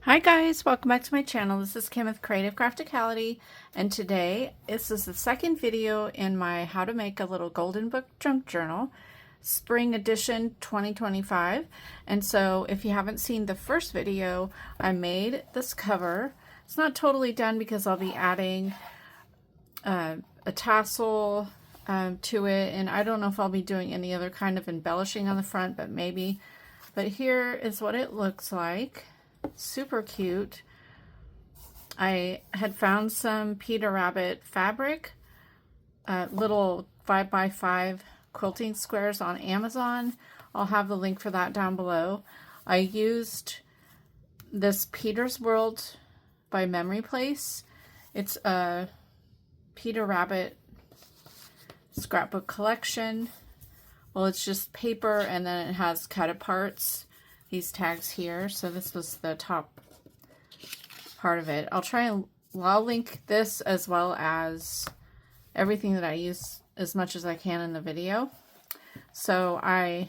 Hi guys, welcome back to my channel. This is Kim with Creative Crafticality, and today this is the second video in my how to make a little golden book junk journal, spring edition 2025. And so if you haven't seen the first video, I made this cover. It's not totally done because I'll be adding a tassel to it, and I don't know if I'll be doing any other kind of embellishing on the front, but maybe. But here is what it looks like. Super cute. I had found some Peter Rabbit fabric, little 5x5 quilting squares on Amazon. I'll have the link for that down below. I used this Peter's World by Memory Place. It's a Peter Rabbit scrapbook collection. Well, it's just paper and then it has cut aparts. These tags here, so this was the top part of it. I'll link this as well as everything that I use as much as I can in the video. So I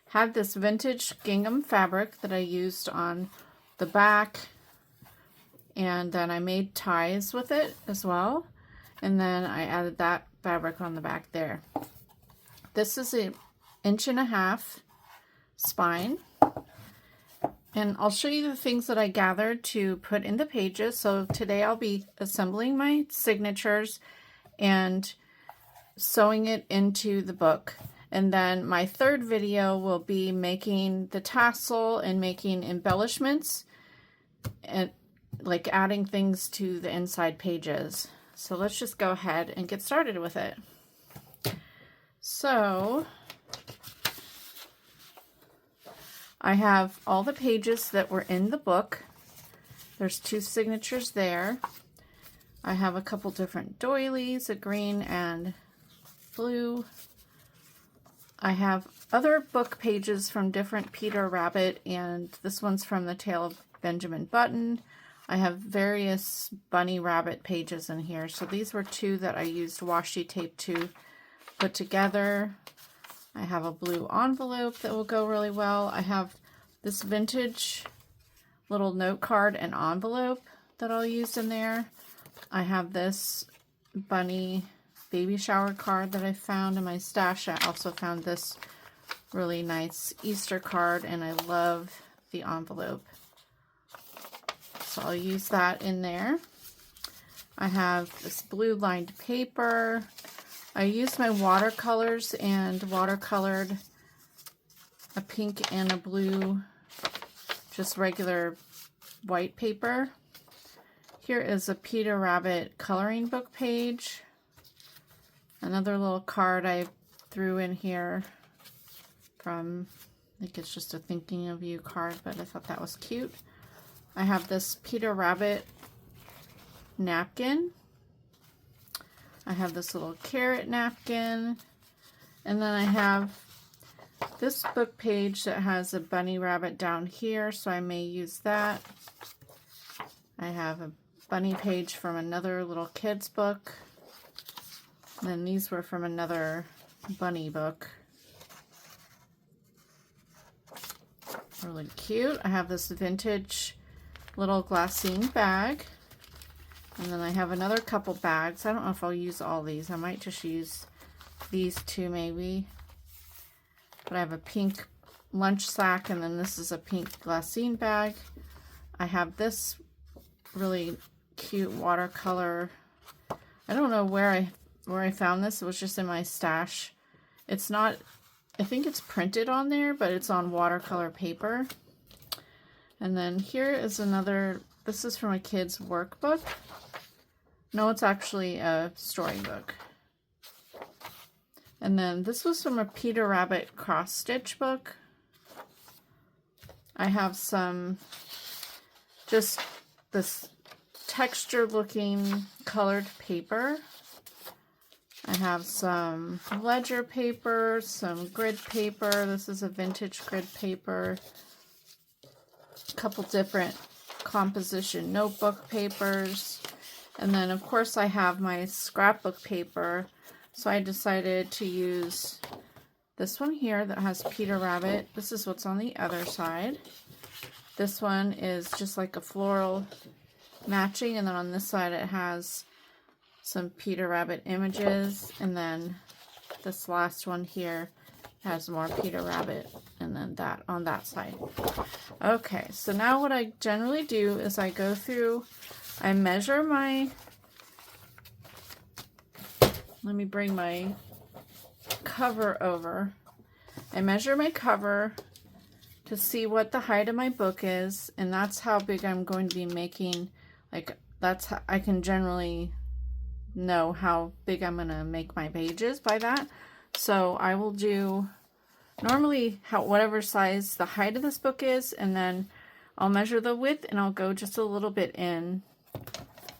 had this vintage gingham fabric that I used on the back, and then I made ties with it as well, and then I added that fabric on the back there. This is an 1.5" spine. And I'll show you the things that I gathered to put in the pages. So today I'll be assembling my signatures and sewing it into the book. And then my third video will be making the tassel and making embellishments and like adding things to the inside pages. So let's just go ahead and get started with it. So I have all the pages that were in the book. There's 2 signatures there. I have a couple different doilies, a green and blue. I have other book pages from different Peter Rabbit, and this one's from The Tale of Benjamin Button. I have various Bunny Rabbit pages in here. So these were 2 that I used washi tape to put together. I have a blue envelope that will go really well. I have this vintage little note card and envelope that I'll use in there. I have this bunny baby shower card that I found in my stash. I also found this really nice Easter card, and I love the envelope. So I'll use that in there. I have this blue lined paper. I used my watercolors and watercolored a pink and a blue, just regular white paper. Here is a Peter Rabbit coloring book page. Another little card I threw in here from, I think it's just a thinking of you card, but I thought that was cute. I have this Peter Rabbit napkin. I have this little carrot napkin, and then I have this book page that has a bunny rabbit down here, so I may use that. I have a bunny page from another little kid's book, and then these were from another bunny book. Really cute. I have this vintage little glassine bag. And then I have another couple bags. I don't know if I'll use all these. I might just use these 2 maybe. But I have a pink lunch sack, and then this is a pink glassine bag. I have this really cute watercolor. I don't know where I found this. It was just in my stash. It's not, I think it's printed on there, but it's on watercolor paper. And then here is another, this is from a kid's workbook. No, it's actually a storybook. And then this was from a Peter Rabbit cross-stitch book. I have some, just this texture-looking colored paper. I have some ledger paper, some grid paper. This is a vintage grid paper. A couple different composition notebook papers. And then, of course, I have my scrapbook paper, so I decided to use this one here that has Peter Rabbit. This is what's on the other side. This one is just like a floral matching, and then on this side it has some Peter Rabbit images, and then this last one here has more Peter Rabbit, and then that on that side. Okay, so now what I generally do is I go through, I measure my, let me bring my cover over. I measure my cover to see what the height of my book is, and that's how big I'm going to be making, like that's how I can generally know how big I'm going to make my pages by that. So I will do normally whatever size the height of this book is, and then I'll measure the width and I'll go just a little bit in.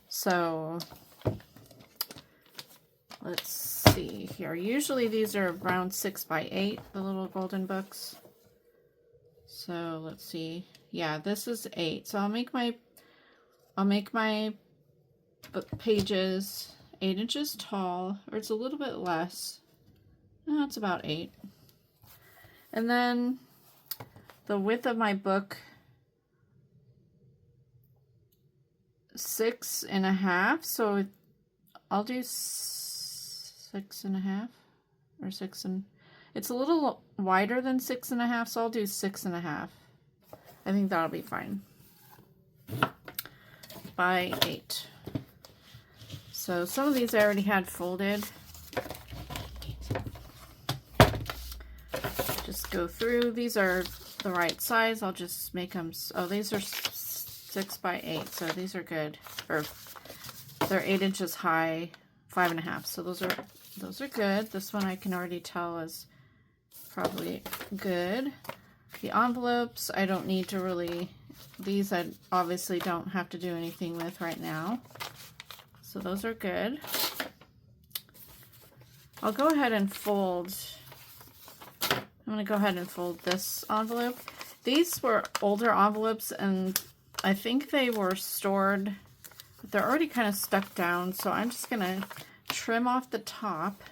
So let's see here. Usually these are around 6 by 8, the little golden books. So let's see. Yeah, this is 8. So I'll make my book pages 8 inches tall, or it's a little bit less. No, it's about 8. And then the width of my book, 6.5. So I'll do 6.5 or 6 and it's a little wider than 6.5, so I'll do 6.5. I think that'll be fine. By 8. So some of these I already had folded. Just go through. These are the right size. I'll just make them. Oh, these are 6 by 8, so these are good. Or they're 8 inches high, 5.5. So those are good. This one I can already tell is probably good. The envelopes I don't need to really. These I obviously don't have to do anything with right now. So those are good. I'll go ahead and fold. I'm going to go ahead and fold this envelope. These were older envelopes, and I think they were stored, but they're already kind of stuck down, so I'm just going to trim off the top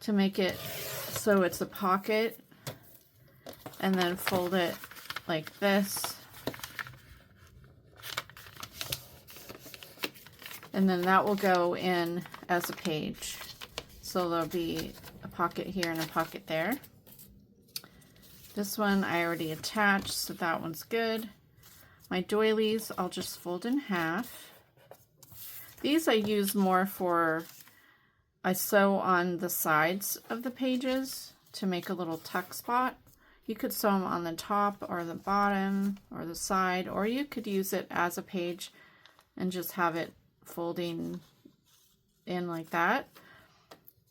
to make it so it's a pocket, and then fold it like this. And then that will go in as a page. So there'll be a pocket here and a pocket there. This one I already attached, so that one's good. My doilies, I'll just fold in half. These I use more for, I sew on the sides of the pages to make a little tuck spot. You could sew them on the top or the bottom or the side, or you could use it as a page and just have it folding in like that.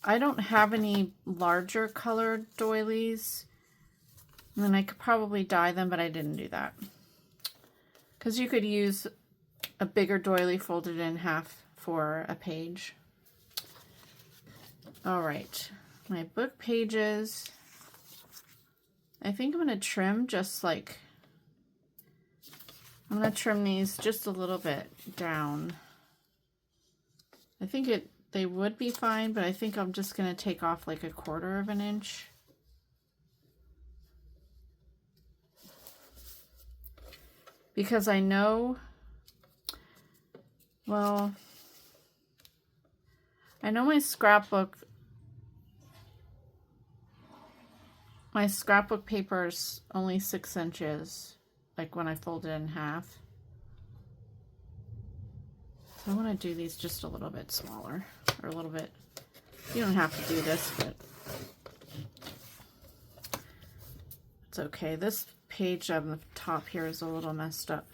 I don't have any larger colored doilies, and I could probably dye them, but I didn't do that because you could use a bigger doily folded in half for a page. All right, my book pages, I think I'm going to trim just like, I'm going to trim these just a little bit down. I think they would be fine, but I think I'm just going to take off like 1/4 of an inch. Because I know, well, I know my scrapbook paper is only 6 inches, like when I fold it in half. So I want to do these just a little bit smaller, or a little bit, you don't have to do this, but it's okay. This page on the top here is a little messed up.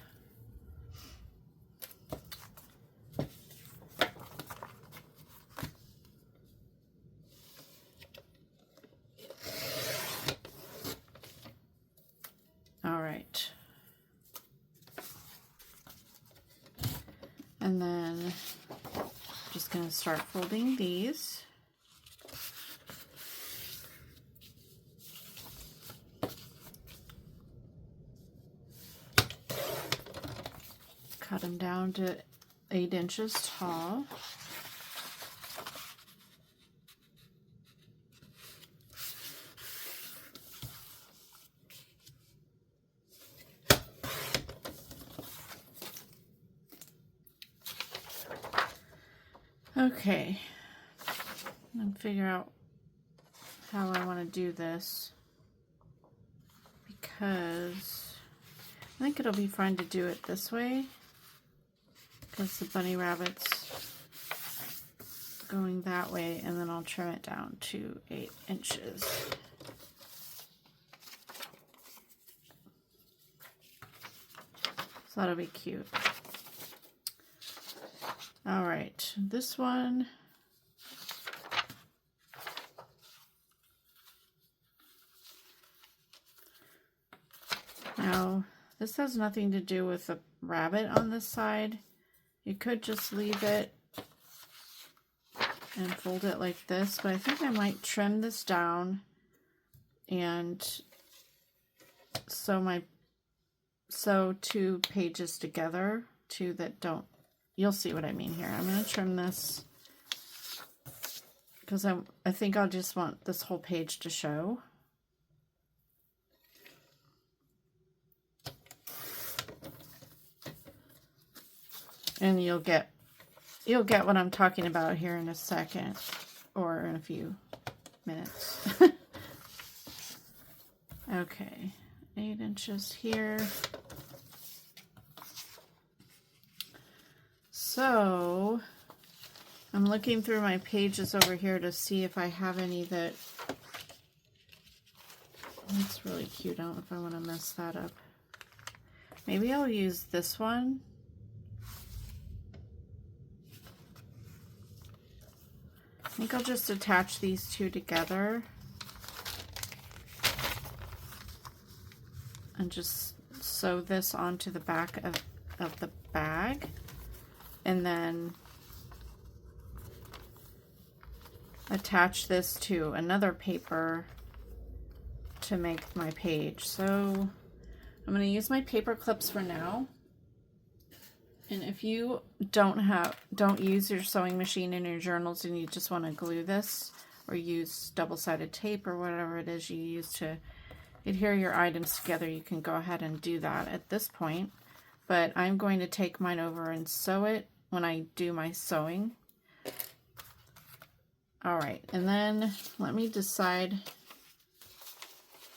All right. And then I'm just going to start folding these. Cut them down to 8 inches tall. Okay, and figure out how I want to do this, because I think it'll be fun to do it this way, because the bunny rabbit's going that way, and then I'll trim it down to 8 inches. So that'll be cute. All right, this one. Now, this has nothing to do with the rabbit on this side. You could just leave it and fold it like this, but I think I might trim this down and sew 2 pages together, 2 that don't. You'll see what I mean here. I'm going to trim this because I think I'll just want this whole page to show. And you'll get what I'm talking about here in a second, or in a few minutes. Okay, 8 inches here. So I'm looking through my pages over here to see if I have any that. That's really cute. I don't know if I want to mess that up. Maybe I'll use this one. I think I'll just attach these 2 together and just sew this onto the back of the bag, and then attach this to another paper to make my page. So I'm going to use my paper clips for now. And if you don't use your sewing machine in your journals and you just want to glue this, or use double-sided tape or whatever it is you use to adhere your items together, you can go ahead and do that at this point. But I'm going to take mine over and sew it when I do my sewing. All right, and then let me decide.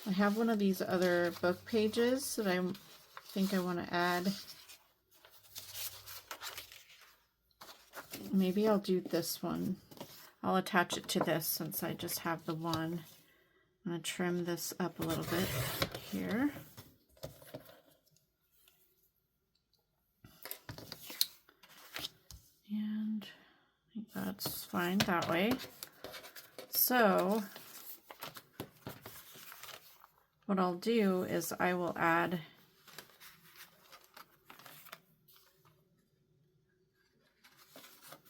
I have one of these other book pages that I think I want to add. Maybe I'll do this one. I'll attach it to this since I just have the one. I'm going to trim this up a little bit here. And I think that's fine that way. So what I'll do is I will add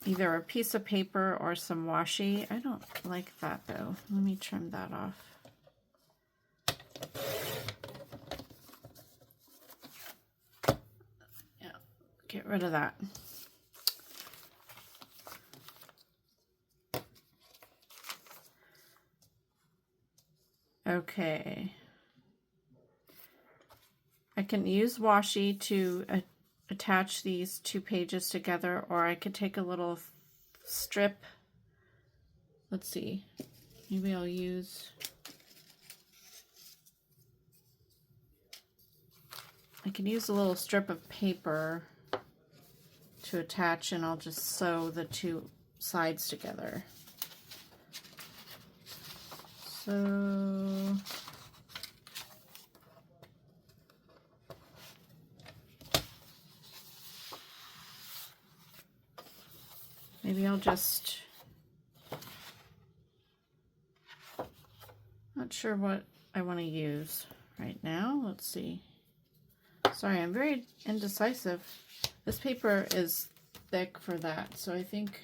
either a piece of paper or some washi. I don't like that though. Let me trim that off. Yeah, get rid of that. Okay. I can use washi to attach these 2 pages together, or I could take a little strip. Let's see. Maybe I'll use. I can use a little strip of paper to attach, and I'll just sew the 2 sides together. So maybe I'll just, not sure what I want to use right now. Let's see. Sorry, I'm very indecisive. This paper is thick for that, so I think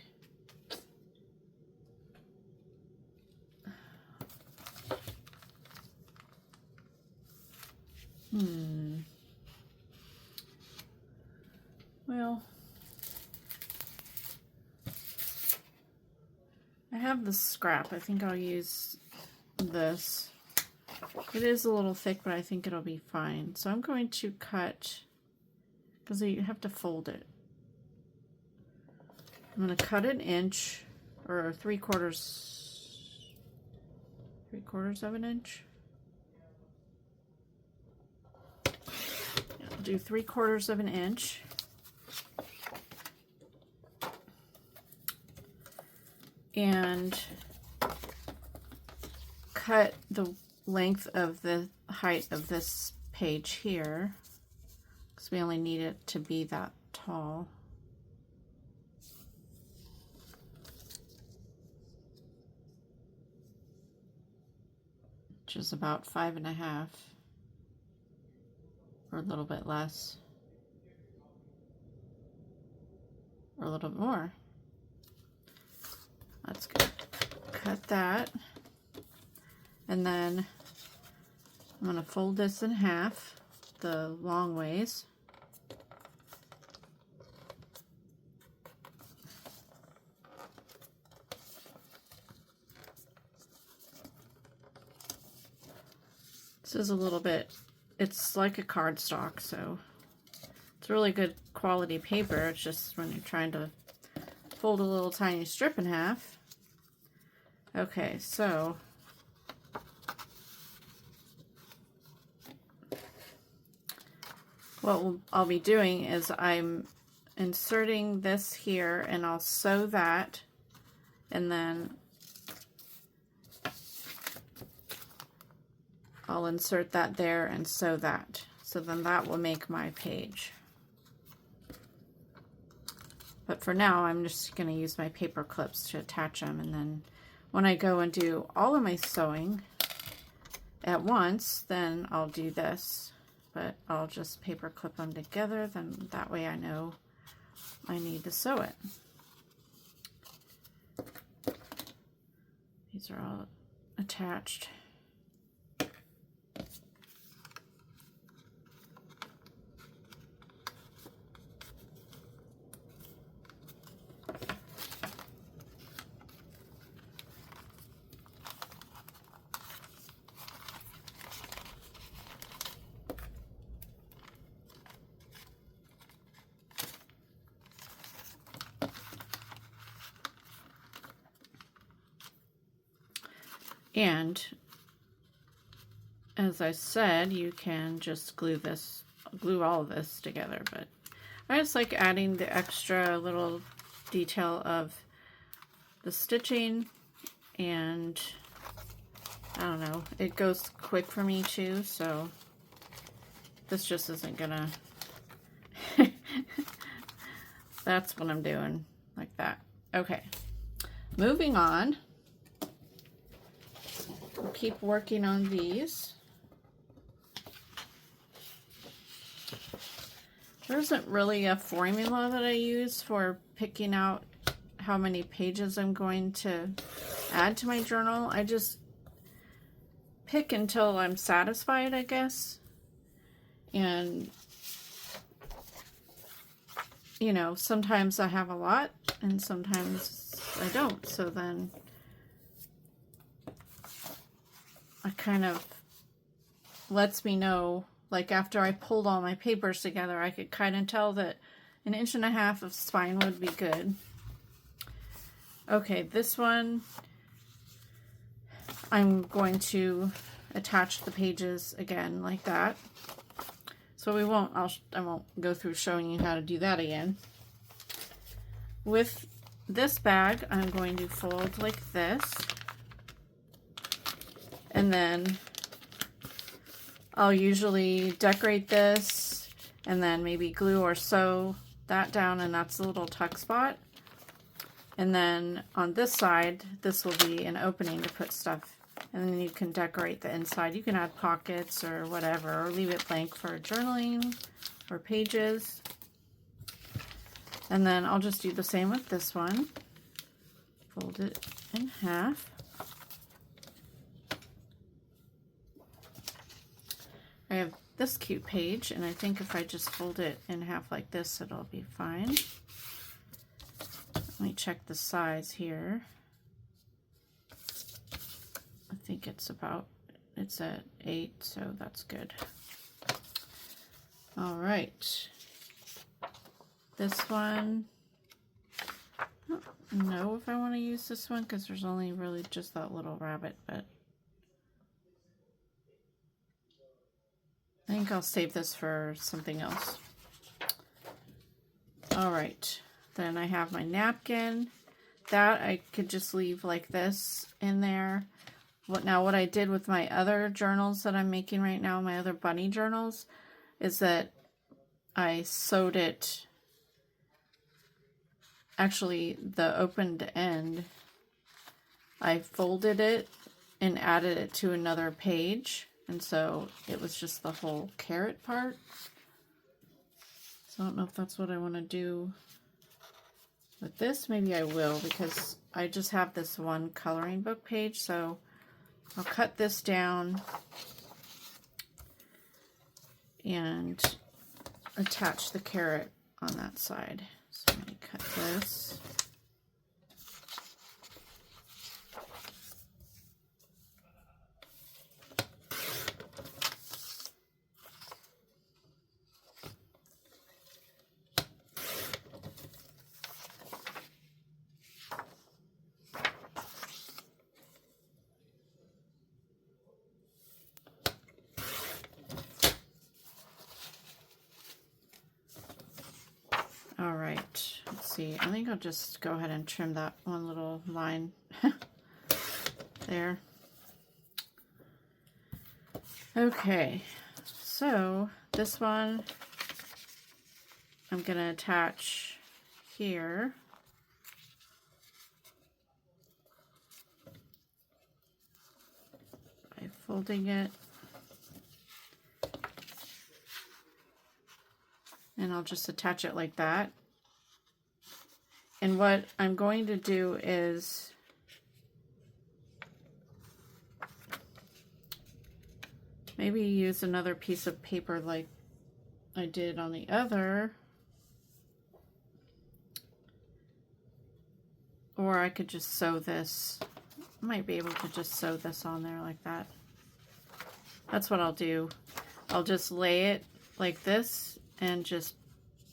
well, I have the scrap. I think I'll use this. It is a little thick, but I think it'll be fine. So I'm going to cut, because you have to fold it. I'm going to cut an inch or 3/4 of an inch. I'll do 3/4 of an inch. And cut the length of the height of this page here, because we only need it to be that tall. Which is about 5.5, or a little bit less, or a little bit more. That's good. Cut that, and then I'm going to fold this in half the long ways. This is a little bit, it's like a cardstock, so it's really good quality paper. It's just when you're trying to fold a little tiny strip in half. Okay, so what I'll be doing is I'm inserting this here, and I'll sew that, and then I'll insert that there and sew that. So then that will make my page. But for now, I'm just going to use my paper clips to attach them, and then when I go and do all of my sewing at once, then I'll do this. But I'll just paper clip them together, then that way I know I need to sew it. These are all attached. And as I said, you can just glue all of this together, but I just like adding the extra little detail of the stitching, and I don't know, it goes quick for me too, so this just isn't gonna that's what I'm doing, like that. Okay, moving on. We'll keep working on these. There isn't really a formula that I use for picking out how many pages I'm going to add to my journal. I just pick until I'm satisfied, I guess. And, you know, sometimes I have a lot and sometimes I don't. So then it kind of lets me know, like after I pulled all my papers together, I could kind of tell that 1.5 inches of spine would be good. Okay, this one, I'm going to attach the pages again like that. So I won't go through showing you how to do that again. With this bag, I'm going to fold like this. And then I'll usually decorate this and then maybe glue or sew that down, and that's a little tuck spot. And then on this side, this will be an opening to put stuff, and then you can decorate the inside. You can add pockets or whatever, or leave it blank for journaling or pages. And then I'll just do the same with this one. Fold it in half. I have this cute page, and I think if I just fold it in half like this, it'll be fine. Let me check the size here. I think it's at 8, so that's good. All right. This one, don't know if I want to use this one because there's only really just that little rabbit, but I think I'll save this for something else. All right, then I have my napkin. That I could just leave like this in there. What I did with my other journals that I'm making right now, my other bunny journals, is that I sewed it, actually the opened end, I folded it and added it to another page, and so it was just the whole carrot part. So I don't know if that's what I want to do with this. Maybe I will, because I just have this one coloring book page, so I'll cut this down and attach the carrot on that side. So let me cut this. All right, let's see. I think I'll just go ahead and trim that one little line there. Okay, so this one I'm going to attach here. By folding it. And I'll just attach it like that. And what I'm going to do is maybe use another piece of paper like I did on the other. Or I could just sew this. I might be able to just sew this on there like that. That's what I'll do. I'll just lay it like this and just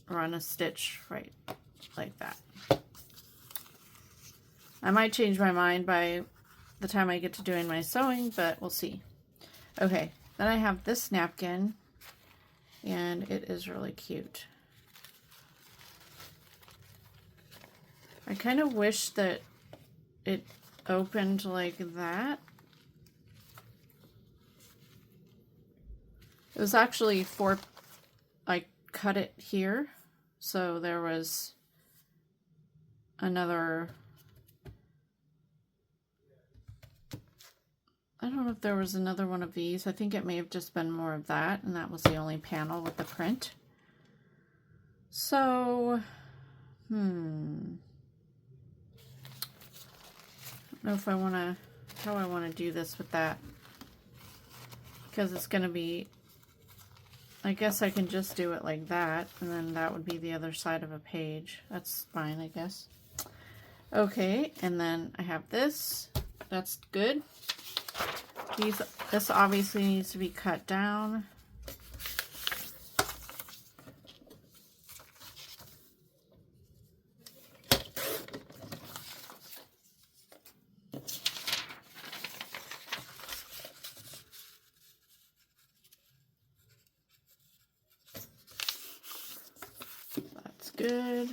run a stitch right like that. I might change my mind by the time I get to doing my sewing, but we'll see. Okay, then I have this napkin, and it is really cute. I kind of wish that it opened like that. It was actually I cut it here, so there was another, I don't know if there was another one of these. I think it may have just been more of that, and that was the only panel with the print. So, I don't know if how I want to do this with that, because it's going to be, I guess I can just do it like that, and then that would be the other side of a page. That's fine, I guess. Okay, and then I have this. That's good. This obviously needs to be cut down. That's good.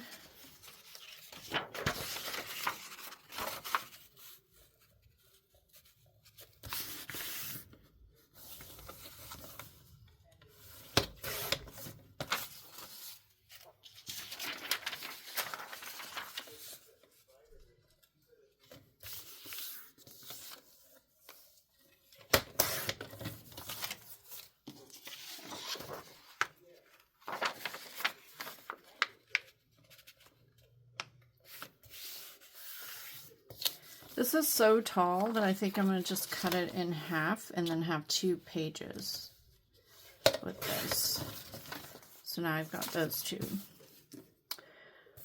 This is so tall that I think I'm going to just cut it in half and then have 2 pages with this. So now I've got those 2.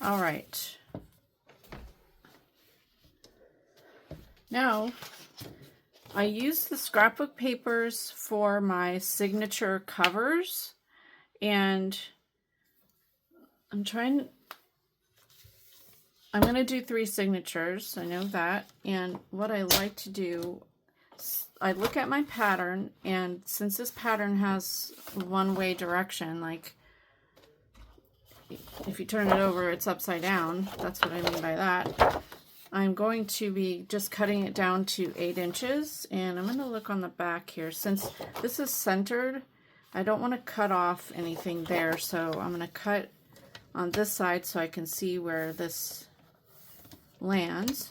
All right. Now, I use the scrapbook papers for my signature covers, and I I'm going to do 3 signatures. I know that. And what I like to do, I look at my pattern, and since this pattern has one-way direction, like if you turn it over, it's upside down. That's what I mean by that. I'm going to be just cutting it down to 8 inches, and I'm going to look on the back here. Since this is centered, I don't want to cut off anything there, so I'm going to cut on this side so I can see where this lands.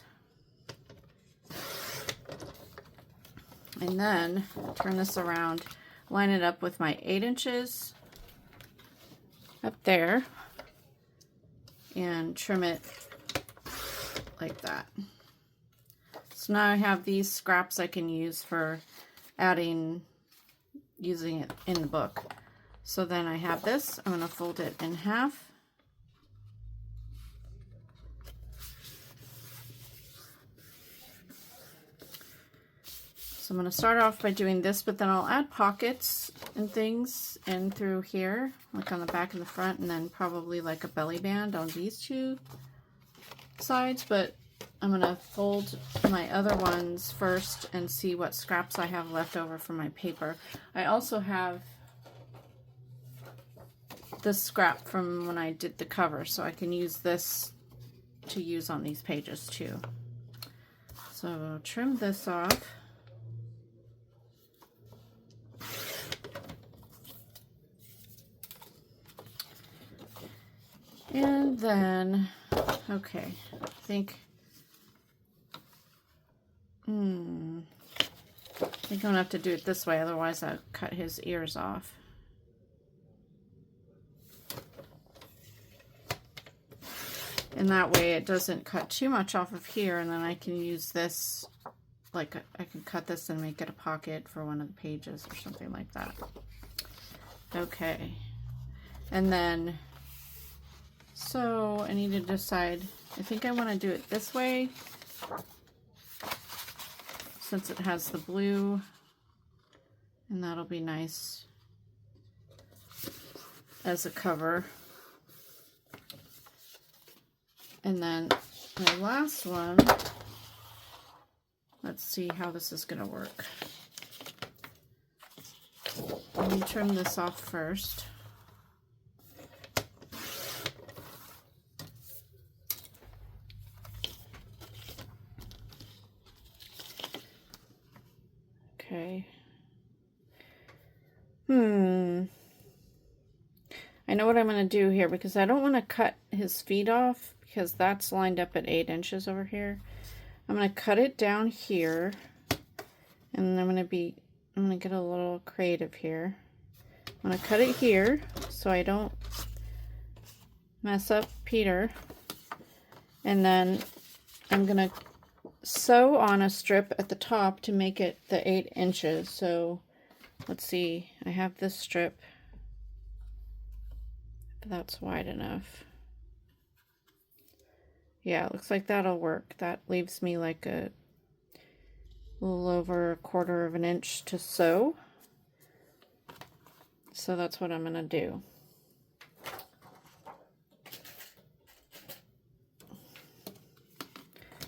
And then turn this around, line it up with my 8 inches up there, and trim it like that. So now I have these scraps I can use for using it in the book. So then I have this, I'm going to fold it in half. So I'm going to start off by doing this, but then I'll add pockets and things in through here, like on the back and the front, and then probably like a belly band on these 2 sides. But I'm going to fold my other ones first and see what scraps I have left over from my paper. I also have this scrap from when I did the cover, so I can use this to use on these pages too. So I'll trim this off. And then, okay, I think I'm gonna have to do it this way, otherwise I'll cut his ears off. And that way it doesn't cut too much off of here, and then I can use this, like I can cut this and make it a pocket for one of the pages or something like that. Okay, and then so I need to decide, I think I want to do it this way since it has the blue, and that'll be nice as a cover. And then my last one, let's see how this is going to work. Let me trim this off first. Okay. I know what I'm going to do here, because I don't want to cut his feet off, because that's lined up at 8 inches over here. I'm going to cut it down here, and I'm going to get a little creative here. I'm going to cut it here so I don't mess up Peter, and then I'm going to sew on a strip at the top to make it the 8 inches. So let's see, I have this strip, if that's wide enough. Yeah, it looks like that'll work. That leaves me like a little over 1/4 of an inch to sew. So that's what I'm going to do.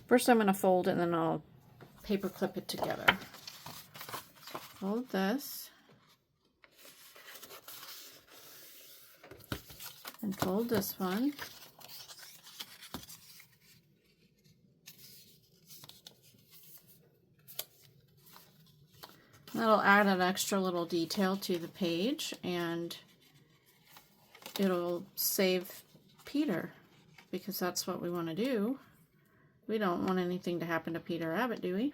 First I'm going to fold it, and then I'll paper clip it together. Fold this. And fold this one. That'll add an extra little detail to the page, and it'll save Peter, because that's what we want to do. We don't want anything to happen to Peter Rabbit, do we?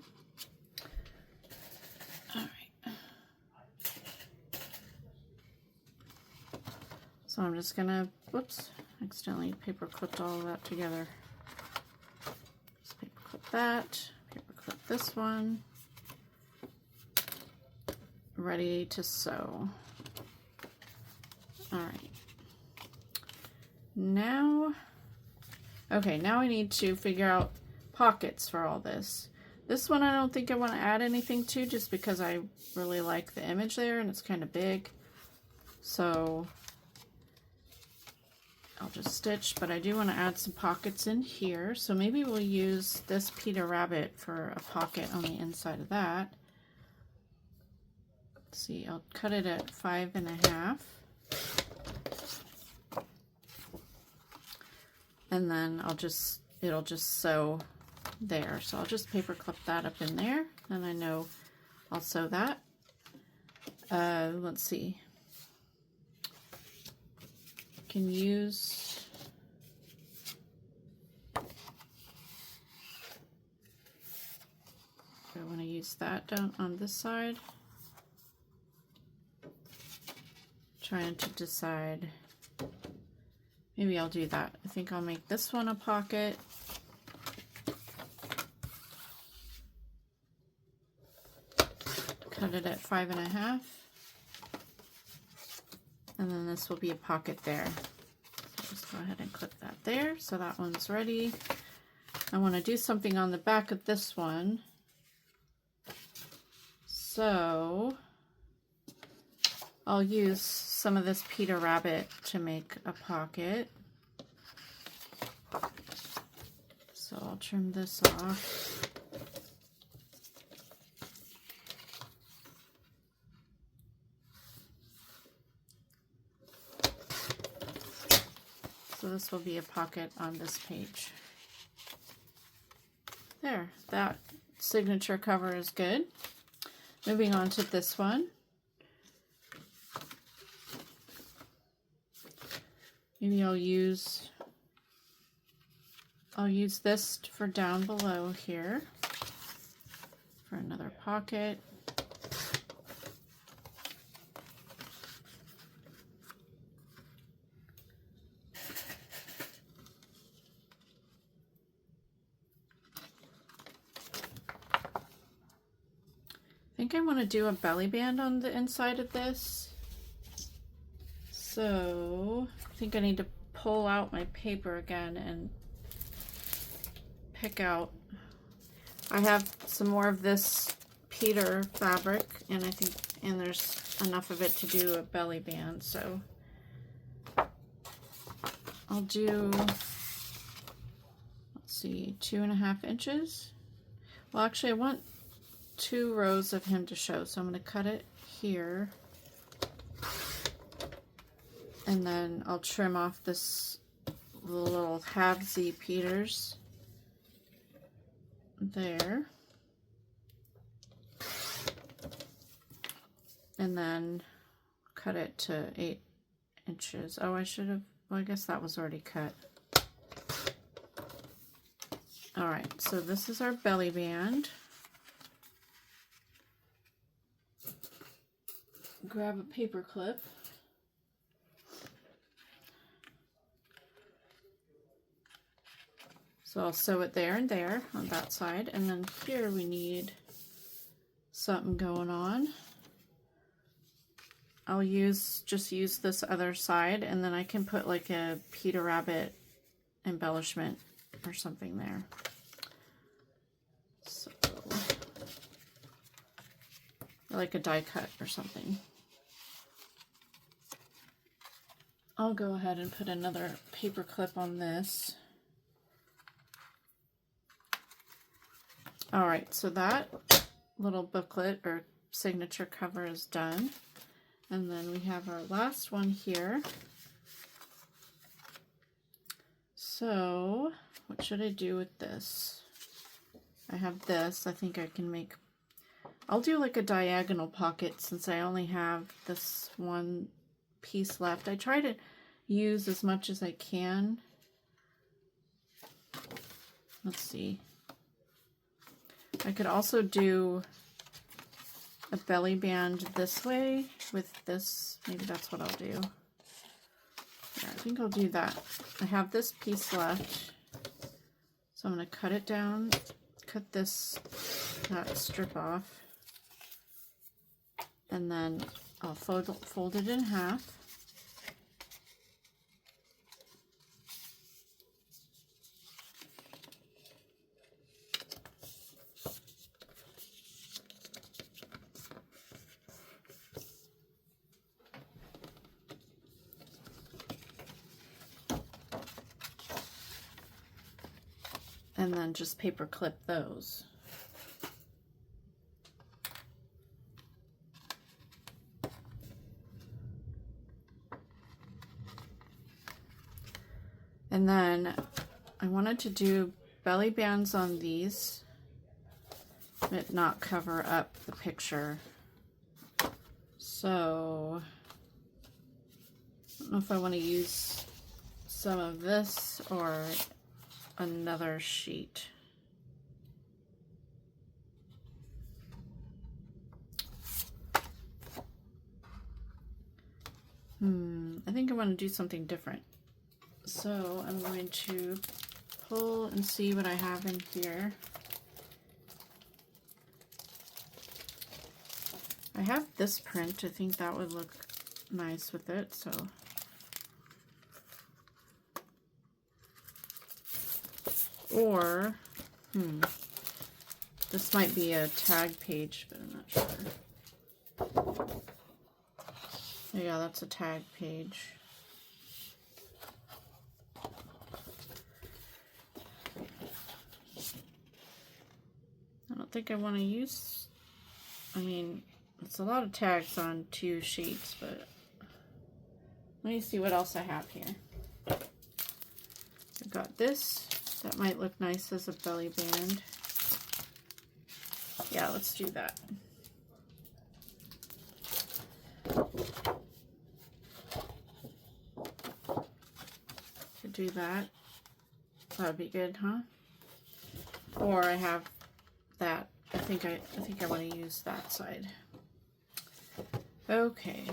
All right. So I'm just gonna, whoops, accidentally paper clipped all of that together. Just paper clip that, paper clip this one. Ready to sew. All right. Now, okay, now I need to figure out pockets for all this. This one I don't think I want to add anything to, just because I really like the image there and it's kind of big. So I'll just stitch, but I do want to add some pockets in here. So maybe we'll use this Peter Rabbit for a pocket on the inside of that. Let's see, I'll cut it at 5.5. And then it'll just sew there. So I'll just paper clip that up in there. And I know I'll sew that. Let's see. Can use I want to use that down on this side. Trying to decide. Maybe I'll do that. I think I'll make this one a pocket. Cut it at 5.5. And then this will be a pocket there. So just go ahead and clip that there. So that one's ready. I want to do something on the back of this one. So I'll use some of this Peter Rabbit to make a pocket. So I'll trim this off. So this will be a pocket on this page. There, that signature cover is good. Moving on to this one. Maybe I'll use this for down below here for another pocket. I think I want to do a belly band on the inside of this. So I think I need to pull out my paper again and pick out. I have some more of this Peter fabric, and I think there's enough of it to do a belly band. So I'll do, let's see, 2.5 inches. Well, actually I want 2 rows of him to show, so I'm going to cut it here, and then I'll trim off this little halvesy Peters there, and then cut it to 8 inches. Oh, I should have, well, I guess that was already cut. All right, so this is our belly band. Grab a paper clip. So I'll sew it there and there on that side, and then here we need something going on. I'll just use this other side, and then I can put like a Peter Rabbit embellishment or something there. So, like a die cut or something. I'll go ahead and put another paper clip on this. All right, so that little booklet or signature cover is done. And then we have our last one here. So what should I do with this? I have this. I think I can make, I'll do like a diagonal pocket since I only have this one piece left. I try to use as much as I can. Let's see. I could also do a belly band this way with this. Maybe that's what I'll do. Yeah, I think I'll do that. I have this piece left, so I'm going to cut it down, cut that strip off, and then I'll fold it in half. and then just paper clip those. And then I wanted to do belly bands on these, but not cover up the picture. So I don't know if I want to use some of this or another sheet. I think I want to do something different. So I'm going to pull and see what I have in here. I have this print. I think that would look nice with it, so. Or, this might be a tag page, but I'm not sure. Yeah, that's a tag page. I don't think I want to use, I mean, it's a lot of tags on 2 sheets, but let me see what else I have here. I've got this. That might look nice as a belly band. Yeah, let's do that. Could do that. That would be good, huh? Or I have that. I think I want to use that side. Okay.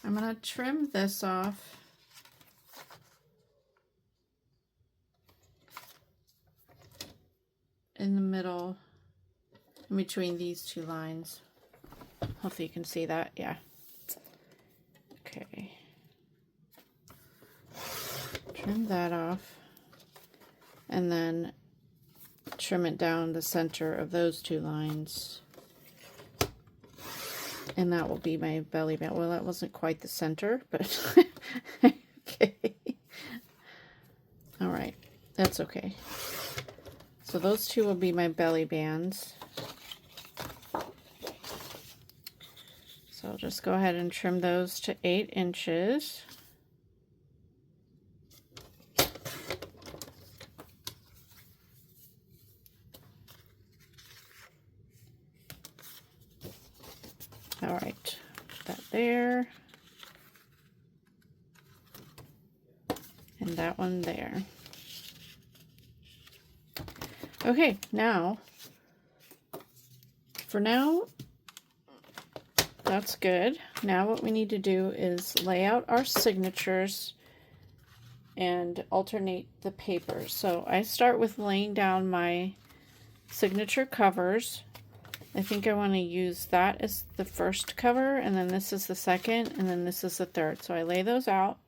I'm going to trim this off. In the middle, in between these 2 lines. Hopefully you can see that. Yeah. Okay. Trim that off. And then trim it down the center of those 2 lines. And that will be my belly band. Well, that wasn't quite the center, but okay. All right, that's okay. So those 2 will be my belly bands. So I'll just go ahead and trim those to 8 inches. All right, put that there. And that one there. Okay, now, for now, that's good. Now what we need to do is lay out our signatures and alternate the papers. So I start with laying down my signature covers. I think I want to use that as the first cover, and then this is the second, and then this is the third. So I lay those out,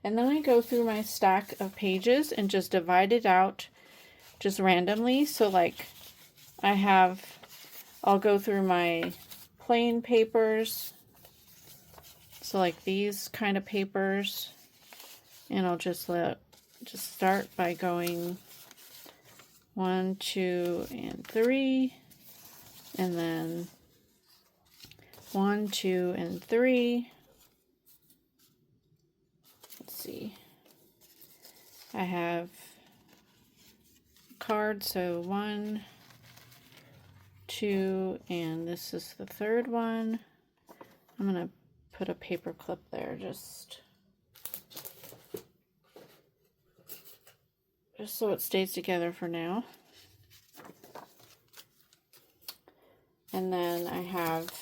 and then I go through my stack of pages and just divide it out just randomly. So like I'll go through my plain papers, so like these kind of papers, and I'll just start by going 1, 2, and 3, and then 1, 2, and 3. Let's see. I have cards, so 1, 2, and this is the third one. I'm gonna put a paper clip there just so it stays together for now. And then I have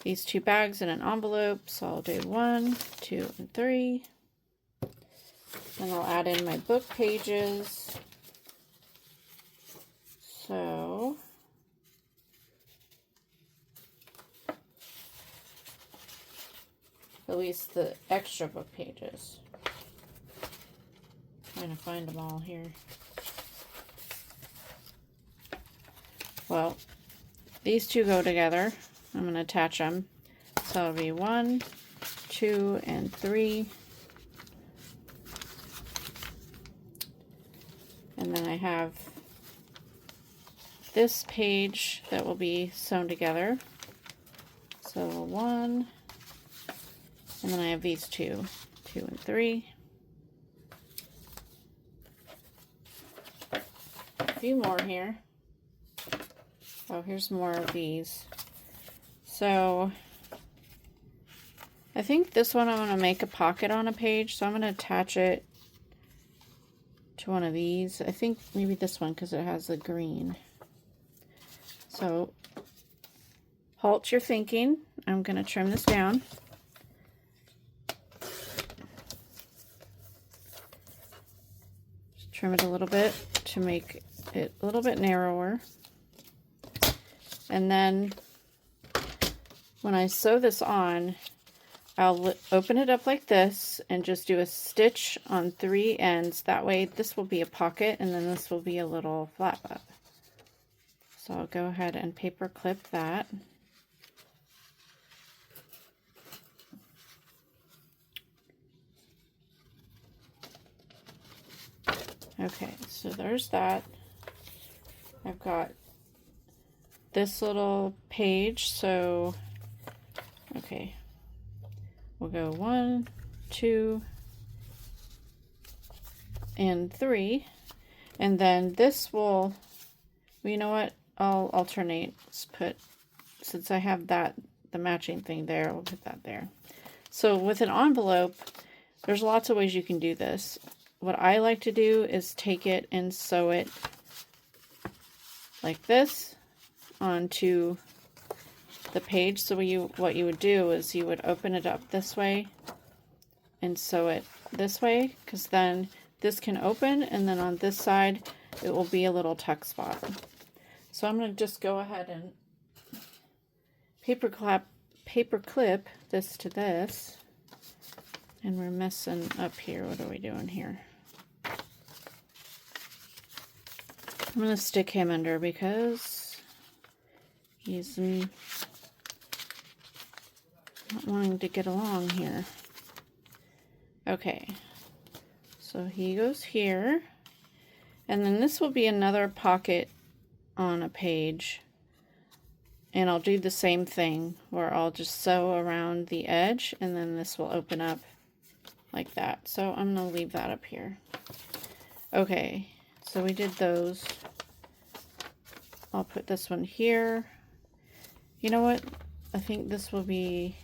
these 2 bags in an envelope, so I'll do 1, 2, and 3. Then I'll add in my book pages. So at least the extra book pages. trying to find them all here. Well, these two go together. I'm going to attach them. So it'll be 1, 2, and 3. And then I have this page that will be sewn together. So 1, and then I have these 2, 2 and 3. A few more here. Oh, here's more of these. So I think this one I'm going to make a pocket on a page, so I'm going to attach it to one of these. I think maybe this one because it has the green. So halt your thinking. I'm going to trim this down. Just trim it a little bit to make it a little bit narrower. And then when I sew this on, I'll open it up like this and just do a stitch on 3 ends. That way this will be a pocket and then this will be a little flap up. So I'll go ahead and paper clip that. Okay, so there's that. I've got this little page, so okay, we'll go 1, 2, and 3, and then this will, well, you know what, I'll alternate. Let's put, since I have that, the matching thing there, we'll put that there. So with an envelope, there's lots of ways you can do this. What I like to do is take it and sew it like this onto the page. So what you would do is you would open it up this way and sew it this way, because then this can open, and then on this side it will be a little tuck spot. So I'm going to just go ahead and paper clip this to this, and we're messing up here. What are we doing here? I'm going to stick him under because he's not wanting to get along here. Okay, so he goes here, and then this will be another pocket on a page, and I'll do the same thing where I'll just sew around the edge, and then this will open up like that. So I'm going to leave that up here. Okay, so we did those. I'll put this one here. You know what? I think this will be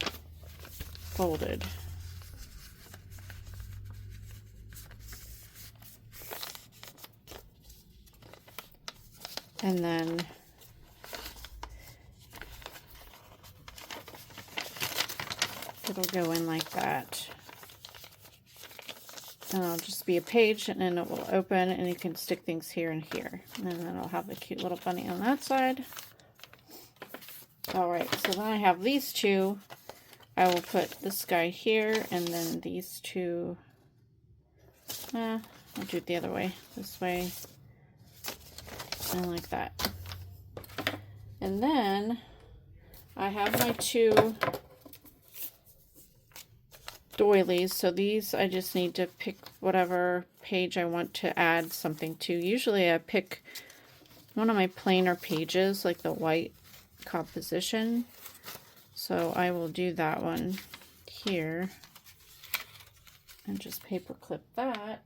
folded. And then it'll go in like that. And it'll just be a page, and then it will open, and you can stick things here and here. And then it'll have a cute little bunny on that side. Alright, so then I have these two. I will put this guy here, and then these two. I'll do it the other way. This way. And like that. And then I have my two doilies. So these I just need to pick whatever page I want to add something to. Usually I pick one of my plainer pages, like the white composition. So I will do that one here and just paper clip that.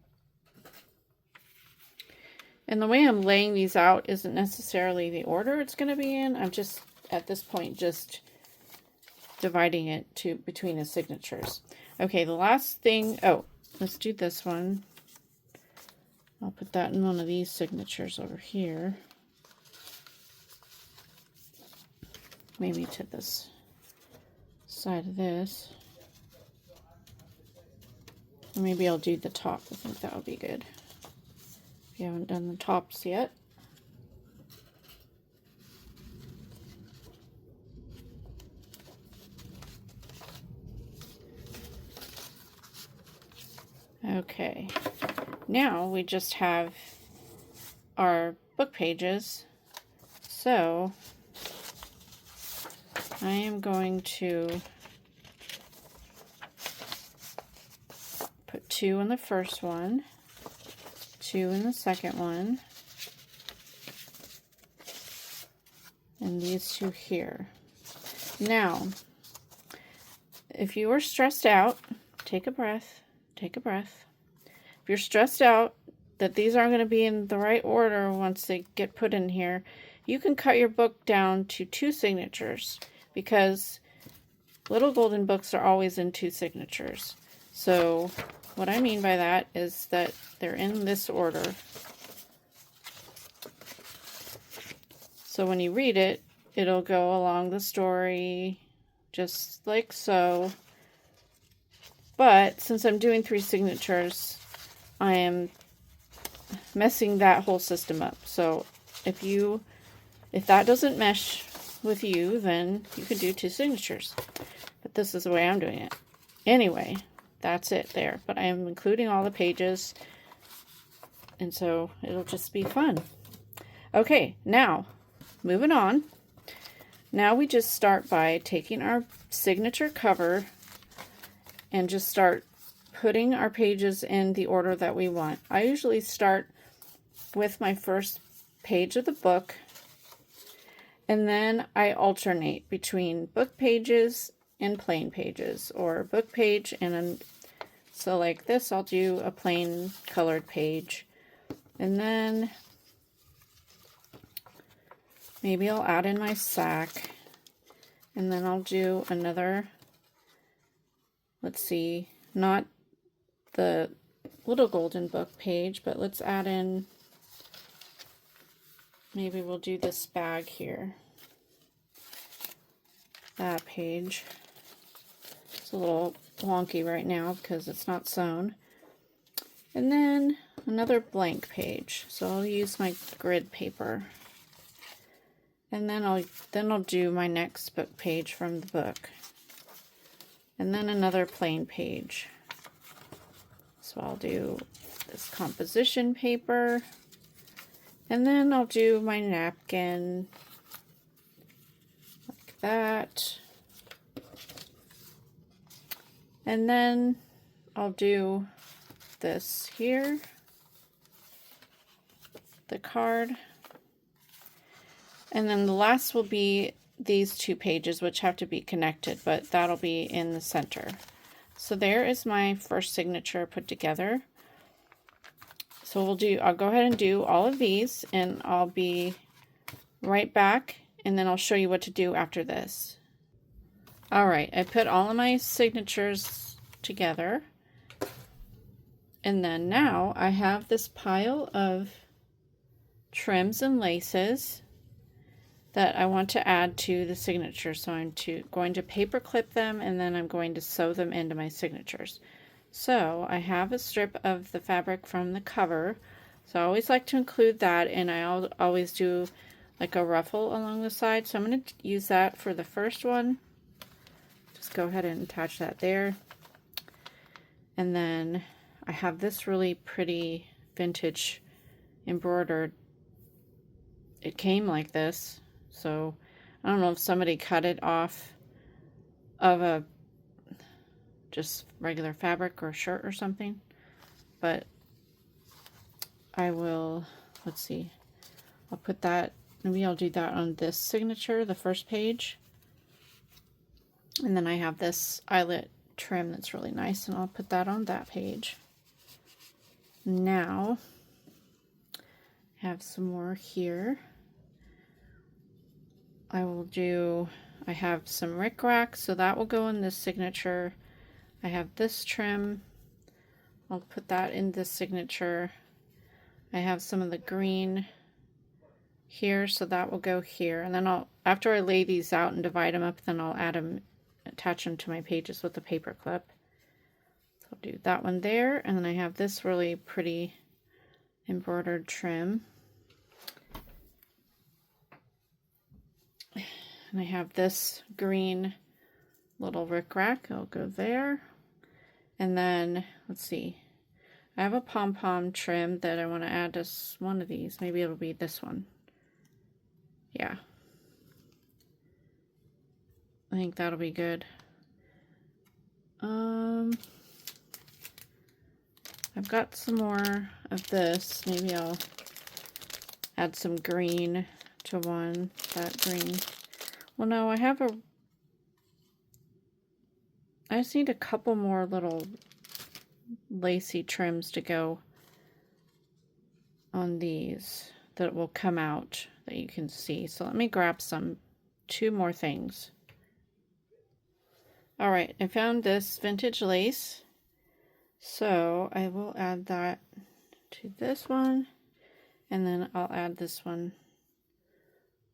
And the way I'm laying these out isn't necessarily the order it's going to be in. I'm just, at this point, just dividing it between the signatures. Okay, the last thing, oh, let's do this one. I'll put that in one of these signatures over here. Maybe to this side of this. Or maybe I'll do the top. I think that would be good. If you haven't done the tops yet. Okay. now we just have our book pages. So I am going to put 2 in the first one, 2 in the second one, and these 2 here. Now, if you are stressed out, take a breath, take a breath. If you're stressed out that these aren't going to be in the right order once they get put in here, you can cut your book down to 2 signatures, because little golden books are always in 2 signatures. So what I mean by that is that they're in this order. So when you read it, it'll go along the story just like so. But since I'm doing 3 signatures, I am messing that whole system up. So if that doesn't mesh with you, then you can do 2 signatures. But this is the way I'm doing it. Anyway, that's it there. But I am including all the pages, and so it'll just be fun. Okay, now moving on. Now we just start by taking our signature cover and just start putting our pages in the order that we want. I usually start with my first page of the book, and then I alternate between book pages and plain pages, or book page and so like this I'll do a plain colored page, and then maybe I'll add in my sack, and then I'll do another, let's see, not the little golden book page, but let's add in, maybe we'll do this bag here, that page. It's a little wonky right now because it's not sewn. And then another blank page, so I'll use my grid paper. And then I'll do my next book page from the book. And then another plain page. So I'll do this composition paper. And then I'll do my napkin like that. And then I'll do this here, the card. And then the last will be these 2 pages, which have to be connected, but that'll be in the center. So there is my first signature put together. So I'll go ahead and do all of these, and I'll be right back, and then I'll show you what to do after this. All right, I put all of my signatures together, and then now I have this pile of trims and laces that I want to add to the signature. So I'm going to paper clip them, and then I'm going to sew them into my signatures. So I have a strip of the fabric from the cover, so I always like to include that, and I always do like a ruffle along the side. So I'm going to use that for the first one. Just go ahead and attach that there. And then I have this really pretty vintage embroidered. It came like this, so I don't know if somebody cut it off of a just regular fabric or a shirt or something, but I will, let's see, I'll put that, maybe I'll do that on this signature, the first page. And then I have this eyelet trim that's really nice, and I'll put that on that page. Now I have some more here. I have some rickrack, so that will go in this signature. I have this trim. I'll put that in this signature. I have some of the green here, so that will go here. And then after I lay these out and divide them up, then I'll attach them to my pages with the paper clip. So I'll do that one there, and then I have this really pretty embroidered trim. And I have this green little rickrack. I'll go there. And then, let's see, I have a pom-pom trim that I want to add to one of these. Maybe it'll be this one. Yeah. I think that'll be good. I've got some more of this. Maybe I'll add some green to one. That green. Well, no, I just need a couple more little lacy trims to go on these that will come out that you can see. So let me grab two more things. All right, I found this vintage lace. So I will add that to this one, and then I'll add this one.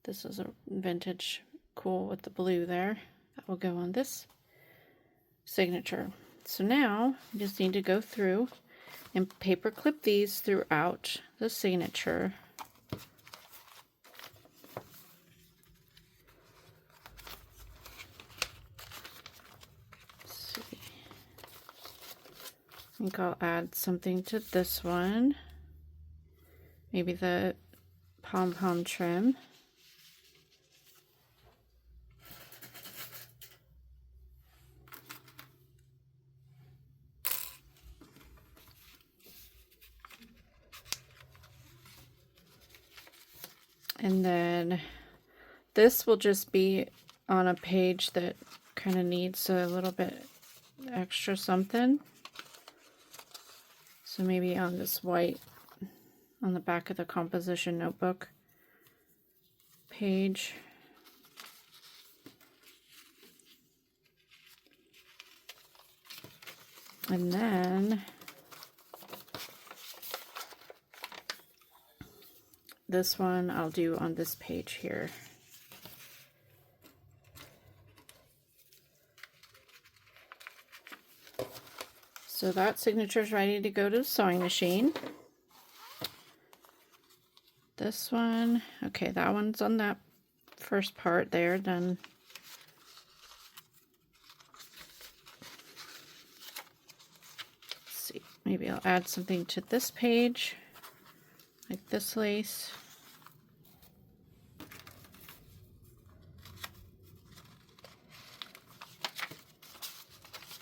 This is a vintage, cool with the blue there. That will go on this signature. So now you just need to go through and paper clip these throughout the signature. I think I'll add something to this one. Maybe the pom-pom trim. And then this will just be on a page that kind of needs a little bit extra something. So maybe on this white, on the back of the composition notebook page. And then this one I'll do on this page here. So that signature is ready to go to the sewing machine. This one, okay, that one's on that first part there, done. Let's see, maybe I'll add something to this page, like this lace.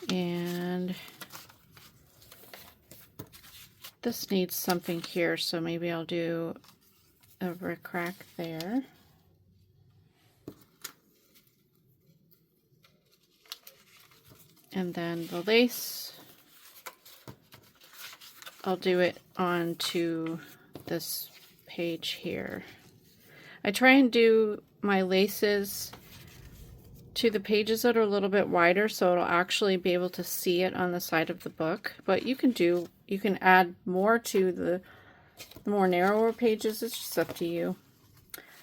And this needs something here, so maybe I'll do a rickrack there. And then the lace, I'll do it onto this page here. I try and do my laces to the pages that are a little bit wider so it'll actually be able to see it on the side of the book. But you can add more to the more narrower pages. It's just up to you.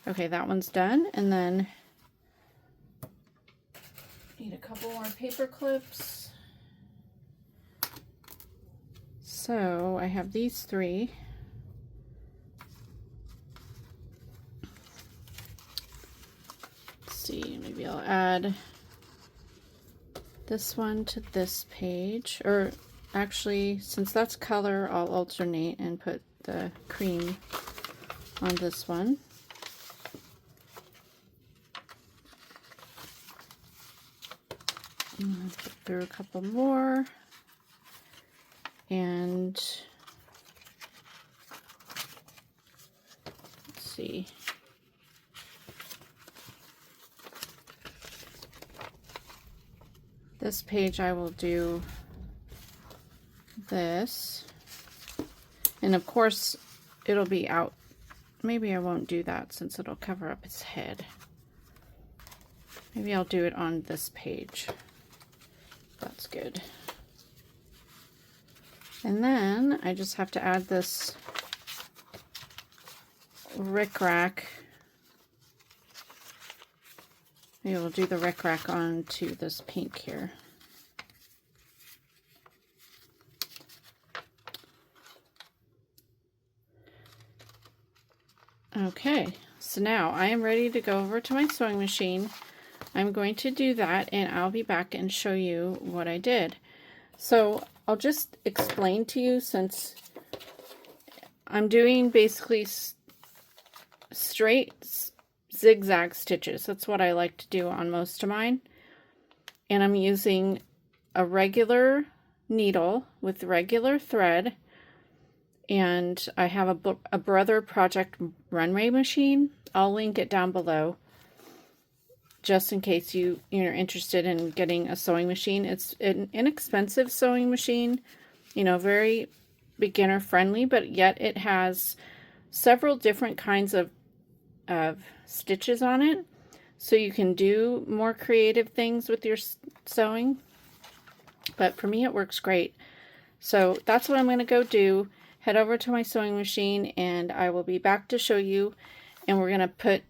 Okay, that one's done. And then need a couple more paper clips. So I have these three. See, maybe I'll add this one to this page, or actually, since that's color, I'll alternate and put the cream on this one. Put through a couple more, and let's see. This page I will do this, and of course it'll be out. Maybe I won't do that since it'll cover up its head. Maybe I'll do it on this page. That's good. And then I just have to add this rickrack. Maybe we'll do the rickrack onto this pink here. Okay, so now I am ready to go over to my sewing machine. I'm going to do that and I'll be back and show you what I did. So I'll just explain to you, since I'm doing basically straight zigzag stitches. That's what I like to do on most of mine. And I'm using a regular needle with regular thread. And I have a Brother Project runway machine. I'll link it down below, just in case you're interested in getting a sewing machine. It's an inexpensive sewing machine, you know, very beginner friendly, but yet it has several different kinds of stitches on it, so you can do more creative things with your sewing. But for me, it works great. So that's what I'm going to go do. Head over to my sewing machine, and I will be back to show you. And we're going to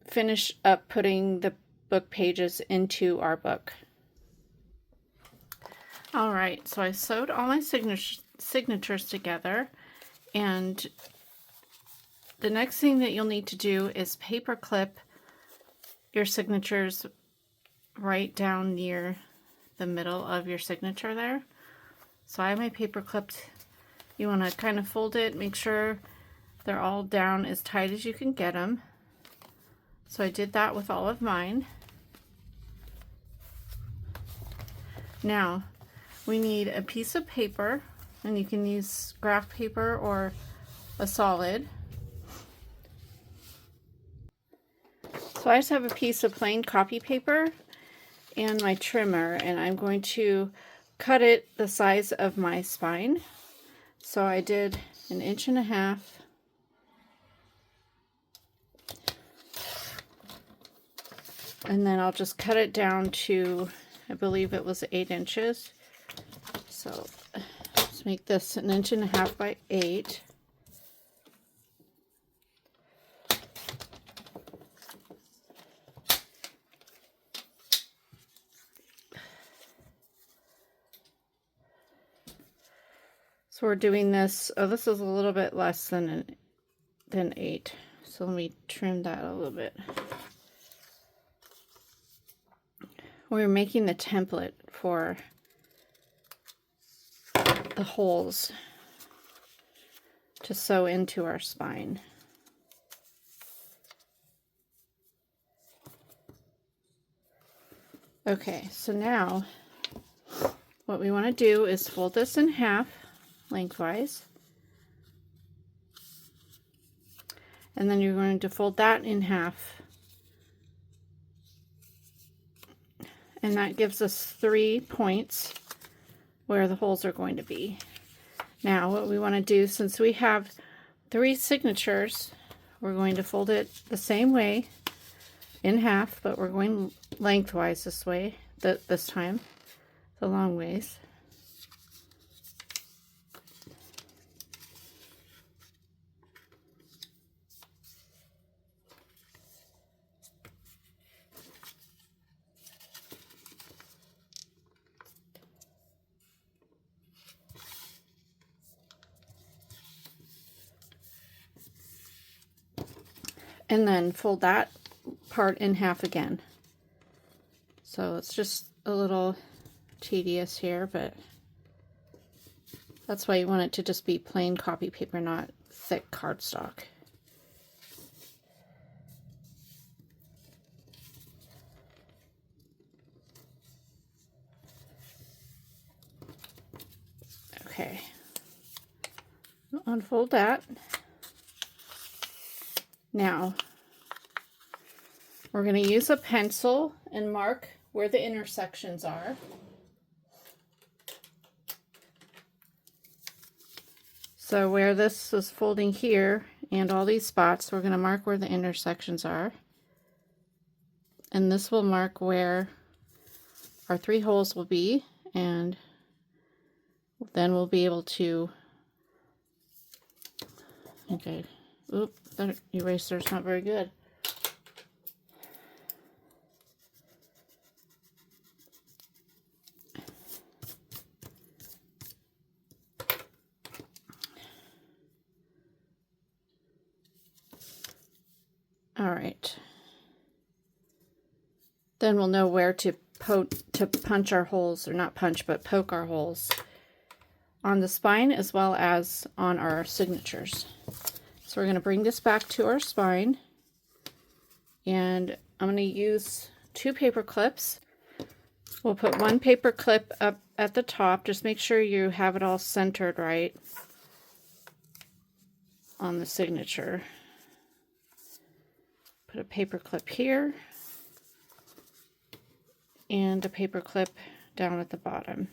finish up putting the book pages into our book. All right, so I sewed all my signatures together, and the next thing that you'll need to do is paper clip your signatures right down near the middle of your signature there. So I have my paper clipped. You want to kind of fold it, make sure they're all down as tight as you can get them. So I did that with all of mine. Now we need a piece of paper, and you can use graph paper or a solid. So I just have a piece of plain copy paper and my trimmer, and I'm going to cut it the size of my spine. So I did 1.5 inches. And then I'll just cut it down to, I believe it was 8 inches. So let's make this 1.5 inches by 8. So we're doing this, oh, this is a little bit less than 8. So let me trim that a little bit. We're making the template for the holes to sew into our spine. Okay, so now what we want to do is fold this in half lengthwise, and then you're going to fold that in half, and that gives us 3 points where the holes are going to be. Now what we want to do, since we have 3 signatures, we're going to fold it the same way in half, but we're going lengthwise this way, this time, the long ways. And then fold that part in half again. So it's just a little tedious here, but that's why you want it to just be plain copy paper, not thick cardstock. Okay, unfold that. Now, we're going to use a pencil and mark where the intersections are. So where this is folding here and all these spots, we're going to mark where the intersections are. And this will mark where our 3 holes will be, and then we'll be able to, okay, oop, that eraser's not very good. All right. Then we'll know where to punch our holes, or not punch, but poke our holes. on the spine as well as on our signatures. So we're going to bring this back to our spine, and I'm going to use 2 paper clips. We'll put 1 paper clip up at the top. Just make sure you have it all centered right on the signature. Put a paper clip here and a paper clip down at the bottom.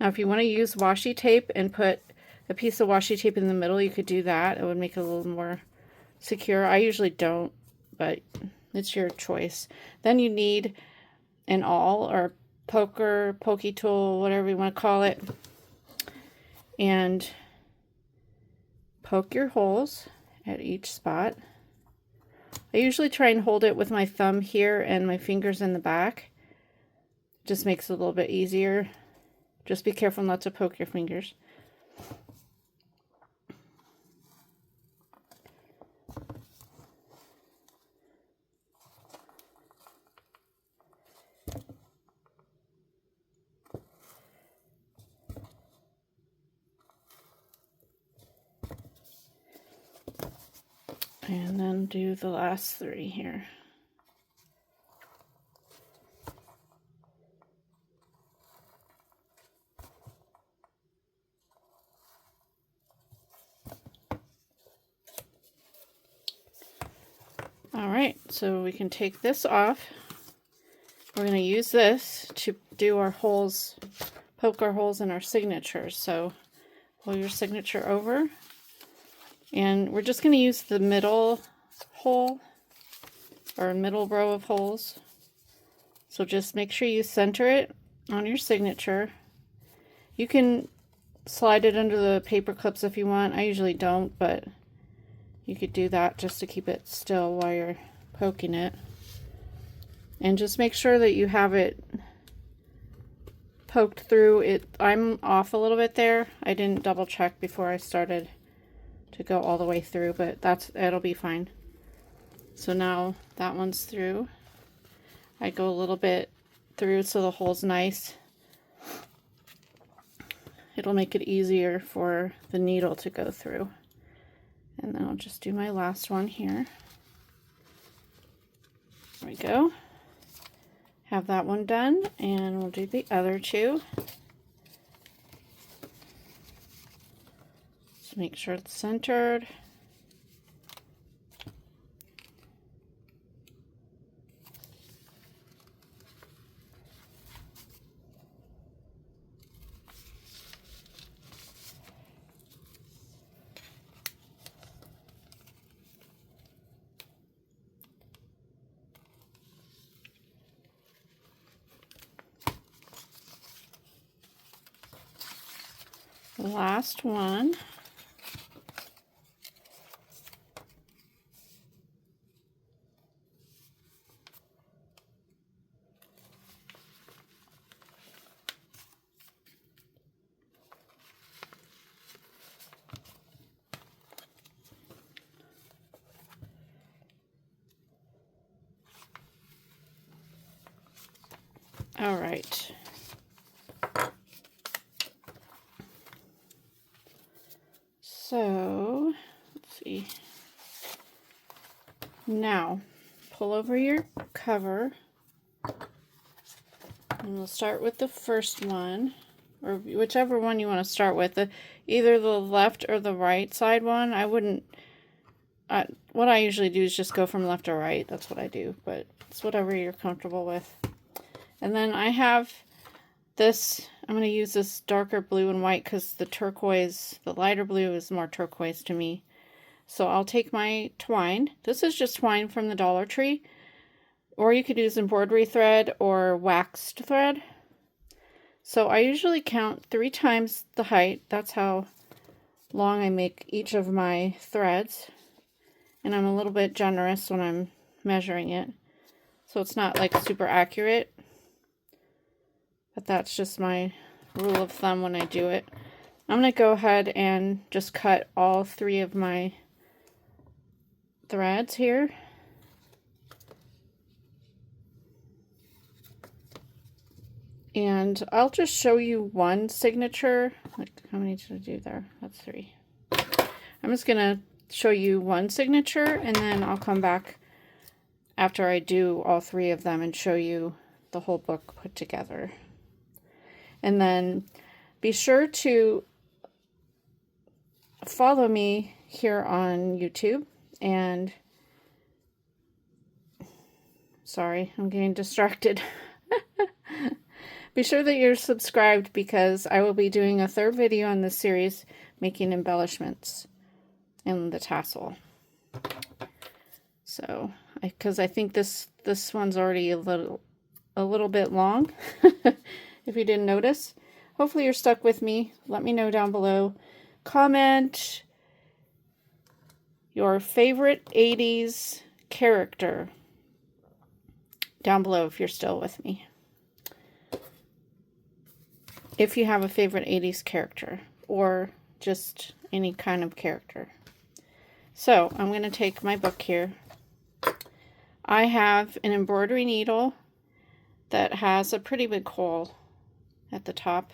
Now if you want to use washi tape and put a piece of washi tape in the middle, you could do that. It would make it a little more secure. I usually don't, but it's your choice. Then you need an awl or pokey tool, whatever you want to call it, and poke your holes at each spot. I usually try and hold it with my thumb here and my fingers in the back. Just makes it a little bit easier. Just be careful not to poke your fingers. And then do the last 3 here. Alright, so we can take this off. We're going to use this to do our holes, poke our holes in our signatures. So pull your signature over. And we're just going to use the middle hole, or middle row of holes. So just make sure you center it on your signature. You can slide it under the paper clips if you want. I usually don't, but you could do that just to keep it still while you're poking it. And just make sure that you have it poked through it. I'm off a little bit there. I didn't double check before I started to go all the way through, but it'll be fine. So now that one's through. I go a little bit through so the hole's nice. It'll make it easier for the needle to go through. And then I'll just do my last one here. There we go. Have that one done, and we'll do the other 2. Just make sure it's centered. The last one. All right. So, let's see. Now, pull over your cover, and we'll start with the first one, or whichever one you want to start with. Either the left or the right side one. I wouldn't, what I usually do is just go from left to right. That's what I do, but it's whatever you're comfortable with. And then I have this, I'm going to use this darker blue and white because the turquoise, the lighter blue is more turquoise to me. So I'll take my twine. This is just twine from the Dollar Tree. Or you could use embroidery thread or waxed thread. So I usually count 3 times the height. That's how long I make each of my threads. And I'm a little bit generous when I'm measuring it. So it's not like super accurate. But that's just my rule of thumb when I do it. I'm going to go ahead and just cut all 3 of my threads here. And I'll just show you one signature. Like, how many did I do there? That's 3. I'm just gonna show you one signature, and then I'll come back after I do all 3 of them and show you the whole book put together. And then be sure to follow me here on YouTube, and sorry, I'm getting distracted. Be sure that you're subscribed, because I will be doing a 3rd video on this series, making embellishments in the tassel. So, because I think this one's already a little bit long, if you didn't notice. Hopefully you're stuck with me. Let me know down below. Comment your favorite 80s character down below if you're still with me. If you have a favorite 80s character, or just any kind of character. So I'm going to take my book here. I have an embroidery needle that has a pretty big hole at the top.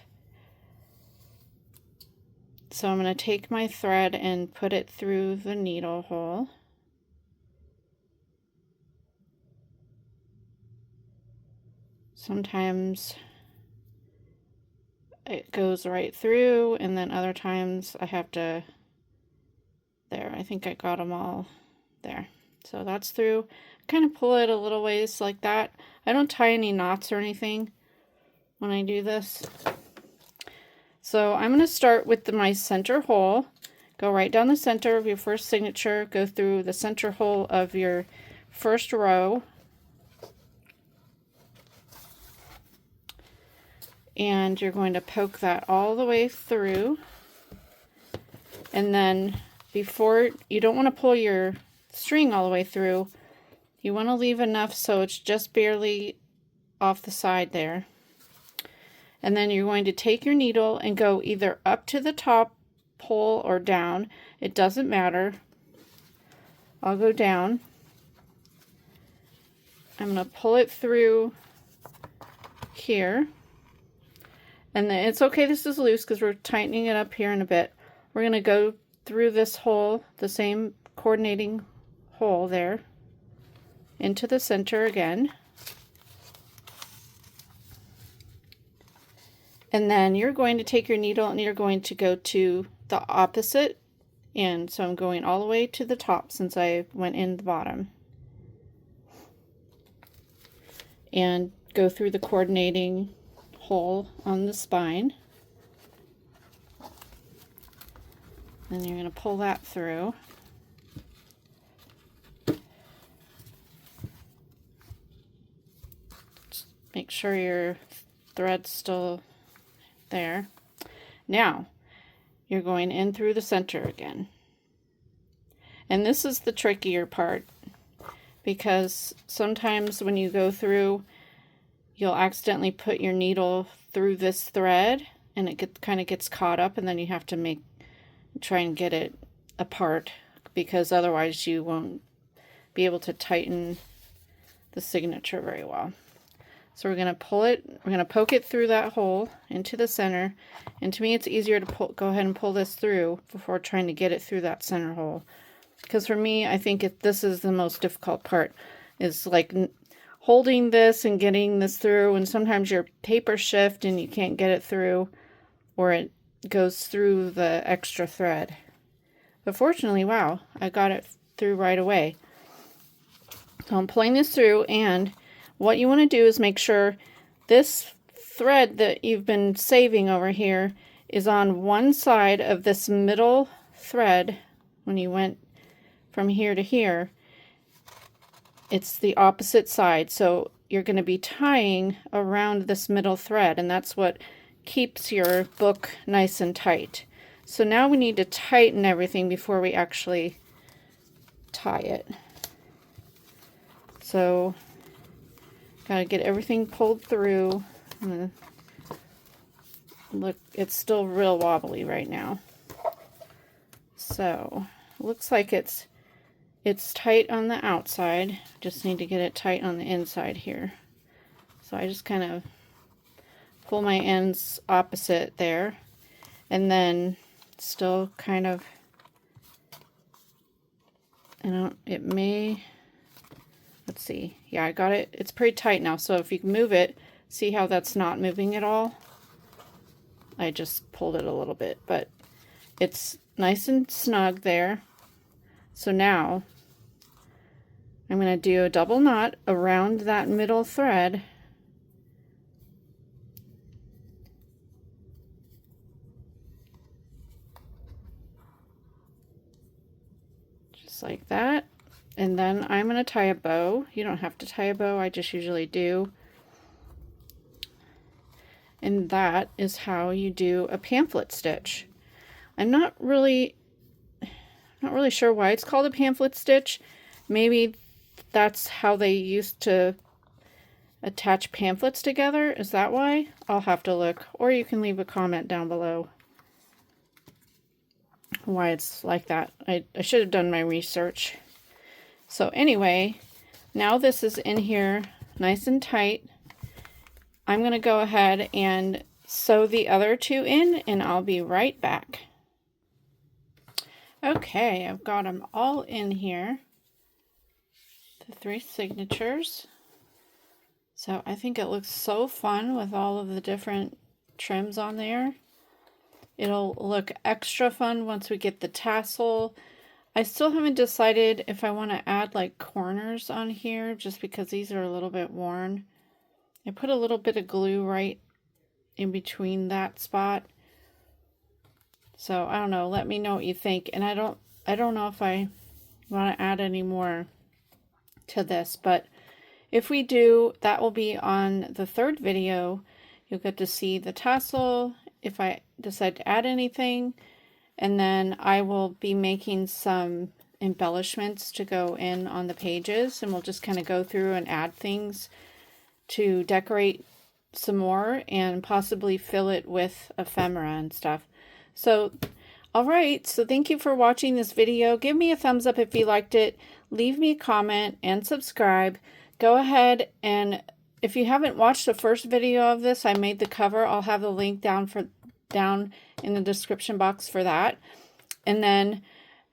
So I'm going to take my thread and put it through the needle hole. Sometimes it goes right through, and then other times I have to, there, I think I got them all there. So that's through. Kind of pull it a little ways like that. I don't tie any knots or anything when I do this. So I'm going to start with my center hole. Go right down the center of your first signature. Go through the center hole of your first row. And you're going to poke that all the way through. And then before, you don't want to pull your string all the way through. You want to leave enough so it's just barely off the side there. And then you're going to take your needle and go either up to the top hole or down. It doesn't matter. I'll go down. I'm going to pull it through here. And then it's okay, this is loose because we're tightening it up here in a bit. We're going to go through this hole, the same coordinating hole there, into the center again. And then you're going to take your needle and you're going to go to the opposite end. So I'm going all the way to the top since I went in the bottom. And go through the coordinating hole on the spine. And you're going to pull that through. Just make sure your thread's still there. Now you're going in through the center again. And this is the trickier part, because sometimes when you go through, you'll accidentally put your needle through this thread and it kind of gets caught up, and then you have to try and get it apart, because otherwise you won't be able to tighten the signature very well. So we're going to pull it, we're going to poke it through that hole into the center, and to me it's easier to go ahead and pull this through before trying to get it through that center hole. Because for me, I think this is the most difficult part, is like holding this and getting this through, and sometimes your paper shift and you can't get it through, or it goes through the extra thread. But fortunately, wow, I got it through right away. So I'm pulling this through, and what you want to do is make sure this thread that you've been saving over here is on one side of this middle thread. When you went from here to here, it's the opposite side. So you're going to be tying around this middle thread, and that's what keeps your book nice and tight. So now we need to tighten everything before we actually tie it. So gotta get everything pulled through. Look, it's still real wobbly right now. So looks like it's tight on the outside. Just need to get it tight on the inside here. So I just kind of pull my ends opposite there, and then still kind of, it may, let's see, yeah, I got it, it's pretty tight now, so if you move it, see how that's not moving at all? I just pulled it a little bit, but it's nice and snug there. So now I'm going to do a double knot around that middle thread. Just like that. And then I'm going to tie a bow. You don't have to tie a bow, I just usually do. And that is how you do a pamphlet stitch. I'm not really sure why it's called a pamphlet stitch. Maybe that's how they used to attach pamphlets together. Is that why? I'll have to look, or you can leave a comment down below why it's like that. I should have done my research. So anyway, now this is in here nice and tight. I'm going to go ahead and sew the other two in, and I'll be right back. Okay, I've got them all in here, the 3 signatures. So I think it looks so fun with all of the different trims on there. It'll look extra fun once we get the tassel. I still haven't decided if I want to add like corners on here, just because these are a little bit worn. I put a little bit of glue right in between that spot. So I don't know, let me know what you think. And I don't know if I want to add any more to this, but if we do, that will be on the 3rd video. You'll get to see the tassel if I decide to add anything, and then I will be making some embellishments to go in on the pages, and we'll just kind of go through and add things to decorate some more and possibly fill it with ephemera and stuff. So, alright, so thank you for watching this video. Give me a thumbs up if you liked it. Leave me a comment and subscribe. Go ahead, and if you haven't watched the first video of this, I made the cover. I'll have the link down in the description box for that. And then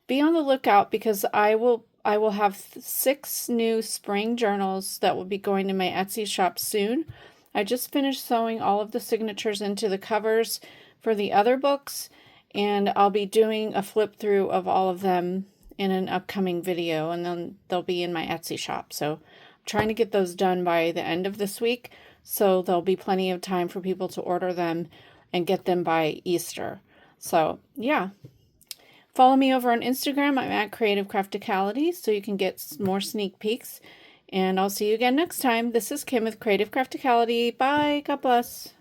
be on the lookout, because I will have 6 new spring journals that will be going to my Etsy shop soon. I just finished sewing all of the signatures into the covers for the other books, and I'll be doing a flip through of all of them in an upcoming video, and then they'll be in my Etsy shop. So I'm trying to get those done by the end of this week, so there'll be plenty of time for people to order them and get them by Easter. So yeah. Follow me over on Instagram. I'm at Creative Crafticality, so you can get more sneak peeks. And I'll see you again next time. This is Kim with Creative Crafticality. Bye. God bless.